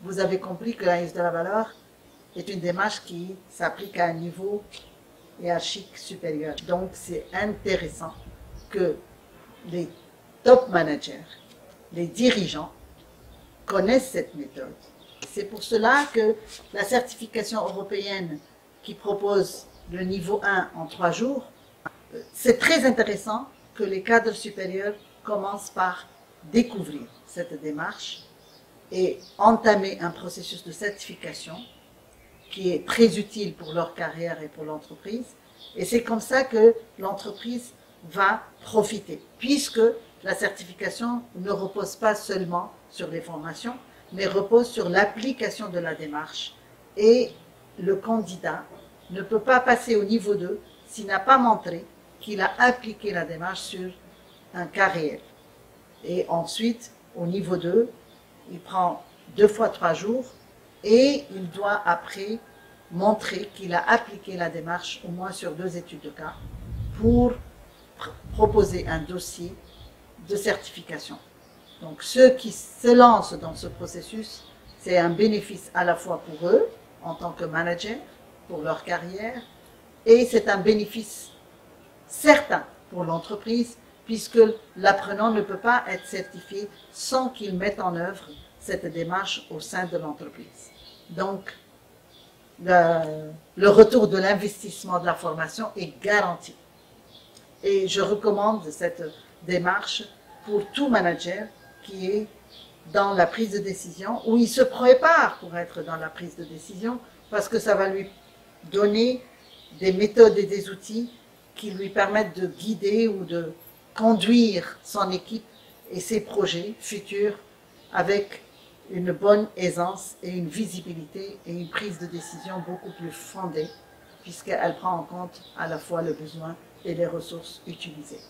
vous avez compris que l'analyse de la valeur est une démarche qui s'applique à un niveau hiérarchique supérieur. Donc c'est intéressant que les top managers, les dirigeants connaissent cette méthode. C'est pour cela que la certification européenne qui propose le niveau 1 en 3 jours, c'est très intéressant que les cadres supérieurs commencent par découvrir cette démarche et entamer un processus de certification qui est très utile pour leur carrière et pour l'entreprise. Et c'est comme ça que l'entreprise va profiter, puisque la certification ne repose pas seulement sur les formations, mais repose sur l'application de la démarche. Et le candidat ne peut pas passer au niveau 2 s'il n'a pas montré qu'il a appliqué la démarche sur un cas réel. Et ensuite, au niveau 2, il prend 2 fois 3 jours et il doit après montrer qu'il a appliqué la démarche au moins sur 2 études de cas pour proposer un dossier de certification. Donc ceux qui se lancent dans ce processus, c'est un bénéfice à la fois pour eux en tant que manager, pour leur carrière, et c'est un bénéfice certain pour l'entreprise puisque l'apprenant ne peut pas être certifié sans qu'il mette en œuvre cette démarche au sein de l'entreprise. Donc, le retour de l'investissement de la formation est garanti. Et je recommande cette démarche pour tout manager qui est dans la prise de décision, ou il se prépare pour être dans la prise de décision, parce que ça va lui donner des méthodes et des outils qui lui permettent de guider ou de conduire son équipe et ses projets futurs avec une bonne aisance et une visibilité et une prise de décision beaucoup plus fondée, puisqu'elle prend en compte à la fois le besoin et les ressources utilisées.